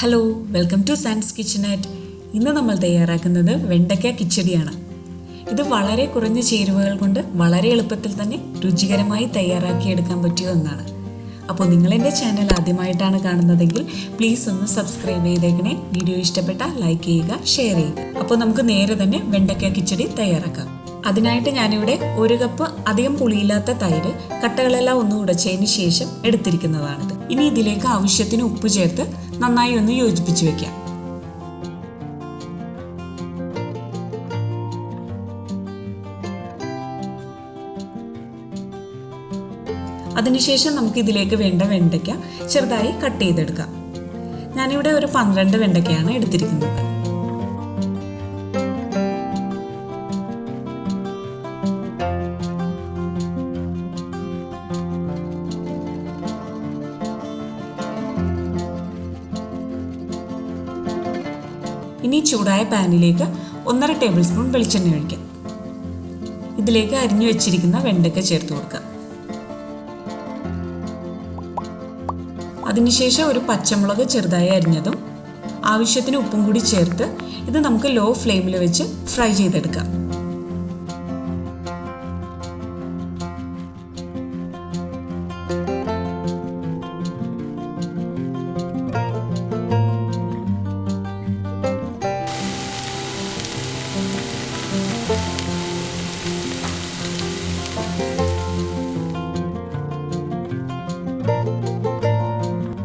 Hello, welcome to Sun's kitchenette. ഇന്ന് നമ്മൾ തയ്യാറാക്കുന്നത് വെണ്ടയ്ക്ക കിച്ചടിയാണ്. ഇത് വളരെ കുറഞ്ഞ ചേരുവകൾ കൊണ്ട് വളരെ എളുപ്പത്തിൽ തന്നെ രുചികരമായി തയ്യാറാക്കിയെടുക്കാൻ പറ്റിയ ഒന്നാണ്. അപ്പോൾ നിങ്ങൾ എൻ്റെ ചാനൽ ആദ്യമായിട്ടാണ് കാണുന്നതെങ്കിൽ പ്ലീസ് ഒന്ന് സബ്സ്ക്രൈബ് ചെയ്തേക്കണേ. വീഡിയോ ഇഷ്ടപ്പെട്ടാൽ ലൈക്ക് ചെയ്യുക, ഷെയർ ചെയ്യുക. അപ്പോൾ നമുക്ക് നേരെ തന്നെ വെണ്ടയ്ക്ക കിച്ചടി തയ്യാറാക്കാം. അതിനായിട്ട് ഞാനിവിടെ 1 കപ്പ് അധികം പുളിയില്ലാത്ത തൈര് കട്ടകളെല്ലാം ഒന്ന് ഉടച്ചതിന് ശേഷം എടുത്തിരിക്കുന്നതാണിത്. ഇനി ഇതിലേക്ക് ആവശ്യത്തിന് ഉപ്പ് ചേർത്ത് നന്നായി ഒന്ന് യോജിപ്പിച്ച് വെക്കാം. അതിനുശേഷം നമുക്ക് ഇതിലേക്ക് വേണ്ട വെണ്ടയ്ക്ക ചെറുതായി കട്ട് ചെയ്തെടുക്കാം. ഞാനിവിടെ ഒരു 12 വെണ്ടയ്ക്കയാണ് എടുത്തിരിക്കുന്നത്. ഇനി ചൂടായ പാനിലേക്ക് 1.5 ടേബിൾ സ്പൂൺ വെളിച്ചെണ്ണ ഒഴിക്കാം. ഇതിലേക്ക് അരിഞ്ഞു വെച്ചിരിക്കുന്ന വെണ്ടയ്ക്ക ചേർത്ത് കൊടുക്കാം. അതിനുശേഷം ഒരു പച്ചമുളക് ചെറുതായി അരിഞ്ഞതും ആവശ്യത്തിന് ഉപ്പും കൂടി ചേർത്ത് ഇത് നമുക്ക് ലോ ഫ്ലെയിമിൽ വെച്ച് ഫ്രൈ ചെയ്തെടുക്കാം.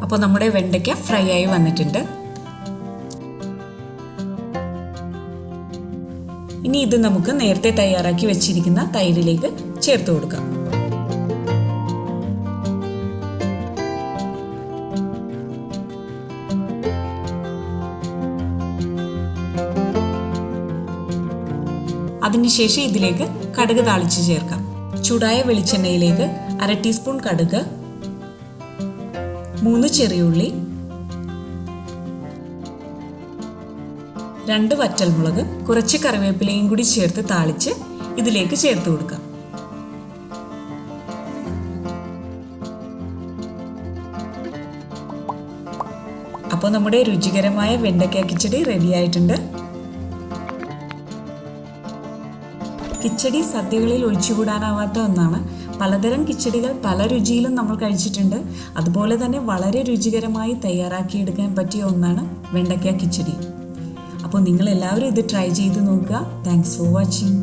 അപ്പോൾ നമ്മുടെ വെണ്ടയ്ക്ക ഫ്രൈ ആയി വന്നിട്ടുണ്ട്. ഇനി ഇത് നമുക്ക് നേരത്തെ തയ്യാറാക്കി വെച്ചിരിക്കുന്ന തൈരിലേക്ക് ചേർത്ത് കൊടുക്കാം. അതിനുശേഷം ഇതിലേക്ക് കടുക് താളിച്ച് ചേർക്കാം. ചൂടായ വെളിച്ചെണ്ണയിലേക്ക് 1/2 ടീസ്പൂൺ കടുക്, 3 ചെറിയുള്ളി, 2 വറ്റൽമുളക്, കുറച്ച് കറിവേപ്പിലയും കൂടി ചേർത്ത് താളിച്ച് ഇതിലേക്ക് ചേർത്ത് കൊടുക്കാം. അപ്പോൾ നമ്മുടെ രുചികരമായ വെണ്ടയ്ക്ക കിച്ചടി റെഡി ആയിട്ടുണ്ട്. കിച്ചടി സദ്യകളിൽ ഒഴിച്ചുകൂടാനാവാത്ത ഒന്നാണ്. പലതരം കിച്ചടികൾ പല രുചിയിലും നമ്മൾ കഴിച്ചിട്ടുണ്ട്. അതുപോലെ തന്നെ വളരെ രുചികരമായി തയ്യാറാക്കിയെടുക്കാൻ പറ്റിയ ഒന്നാണ് വെണ്ടയ്ക്ക കിച്ചടി. അപ്പോൾ നിങ്ങൾ എല്ലാവരും ഇത് ട്രൈ ചെയ്ത് നോക്കുക. Thanks for watching.